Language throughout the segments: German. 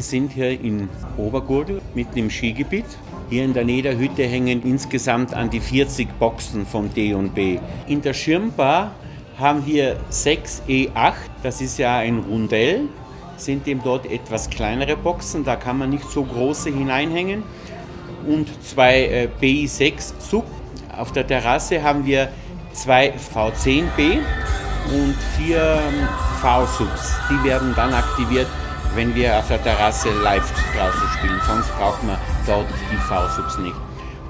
sind hier in Obergurgl, mitten im Skigebiet. Hier in der Nederhütte hängen insgesamt an die 40 Boxen von D&B. In der Schirmbar haben wir 6 E8, das ist ja ein Rundell, sind eben dort etwas kleinere Boxen, da kann man nicht so große hineinhängen. Und 2 BI6 Sub. Auf der Terrasse haben wir 2 V10B und 4 V-Subs. Die werden dann aktiviert, wenn wir auf der Terrasse live draußen spielen, sonst braucht man dort die V-Subs nicht.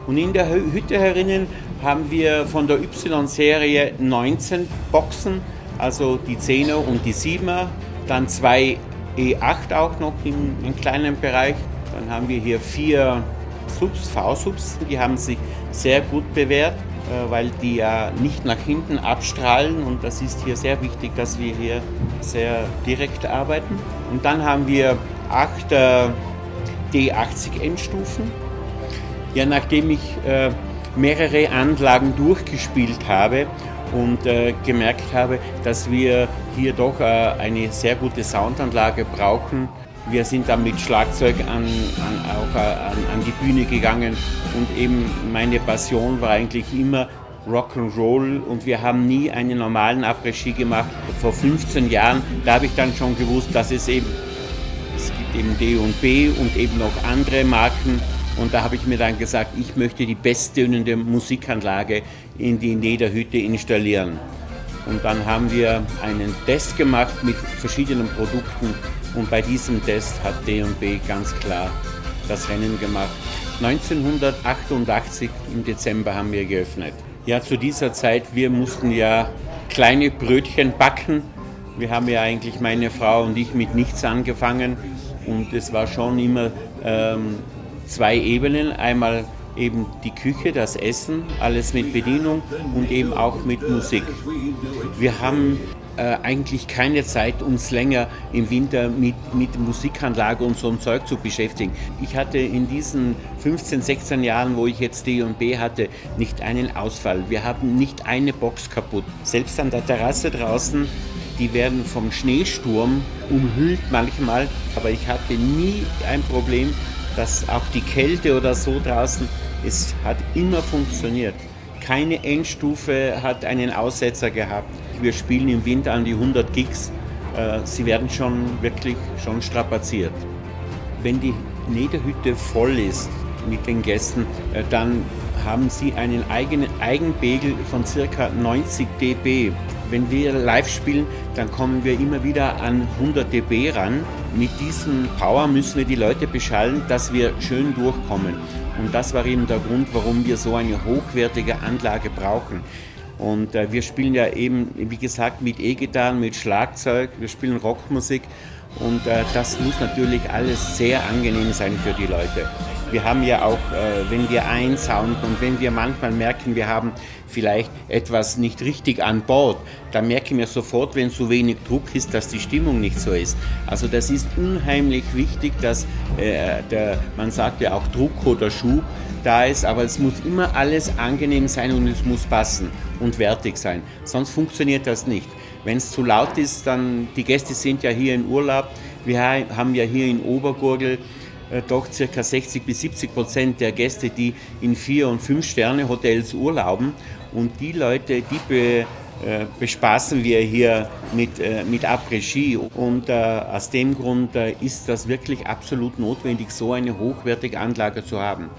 Und in der Hütte herinnen haben wir von der Y-Serie 19 Boxen, also die 10er und die 7er, dann 2 E8 auch noch im kleinen Bereich. Dann haben wir hier 4 Subs, V-Subs, die haben sich sehr gut bewährt, weil die ja nicht nach hinten abstrahlen und das ist hier sehr wichtig, dass wir hier sehr direkt arbeiten. Und dann haben wir 8 D80 Endstufen. Ja, nachdem ich mehrere Anlagen durchgespielt habe und gemerkt habe, dass wir hier doch eine sehr gute Soundanlage brauchen. Wir sind dann mit Schlagzeug an die Bühne gegangen und eben meine Passion war eigentlich immer Rock'n'Roll und wir haben nie einen normalen Après-Ski gemacht. Vor 15 Jahren, da habe ich dann schon gewusst, dass es gibt eben D&B und eben noch andere Marken. Und da habe ich mir dann gesagt, ich möchte die besttönende Musikanlage in die Nederhütte installieren. Und dann haben wir einen Test gemacht mit verschiedenen Produkten und bei diesem Test hat D&B ganz klar das Rennen gemacht. 1988 im Dezember haben wir geöffnet. Ja, zu dieser Zeit, wir mussten ja kleine Brötchen backen. Wir haben ja eigentlich, meine Frau und ich, mit nichts angefangen und es war schon immer 2 Ebenen. Einmal eben die Küche, das Essen, alles mit Bedienung und eben auch mit Musik. Wir haben eigentlich keine Zeit, uns länger im Winter mit Musikanlage und so einem Zeug zu beschäftigen. Ich hatte in diesen 15, 16 Jahren, wo ich jetzt D&B hatte, nicht einen Ausfall. Wir haben nicht eine Box kaputt. Selbst an der Terrasse draußen, die werden vom Schneesturm umhüllt manchmal, aber ich hatte nie ein Problem, dass auch die Kälte oder so draußen, es hat immer funktioniert. Keine Endstufe hat einen Aussetzer gehabt. Wir spielen im Winter an die 100 Gigs. Sie werden wirklich schon strapaziert. Wenn die Nederhütte voll ist mit den Gästen, dann haben sie einen eigenen Eigenpegel von ca. 90 dB. Wenn wir live spielen, dann kommen wir immer wieder an 100 dB ran. Mit diesem Power müssen wir die Leute beschallen, dass wir schön durchkommen. Und das war eben der Grund, warum wir so eine hochwertige Anlage brauchen. Und wir spielen ja eben, wie gesagt, mit E-Gitarren, mit Schlagzeug, wir spielen Rockmusik und das muss natürlich alles sehr angenehm sein für die Leute. Wir haben ja auch, wenn wir einsounden und wenn wir manchmal merken, wir haben vielleicht etwas nicht richtig an Bord, dann merken wir sofort, wenn so wenig Druck ist, dass die Stimmung nicht so ist. Also das ist unheimlich wichtig, dass man sagt ja auch Druck oder Schub da ist, aber es muss immer alles angenehm sein und es muss passen und wertig sein, sonst funktioniert das nicht. Wenn es zu laut ist, dann, die Gäste sind ja hier in Urlaub, wir haben ja hier in Obergurgl doch ca. 60-70% der Gäste, die in 4- und 5-Sterne-Hotels urlauben und die Leute, die bespaßen wir hier mit Après-Ski und aus dem Grund ist das wirklich absolut notwendig, so eine hochwertige Anlage zu haben.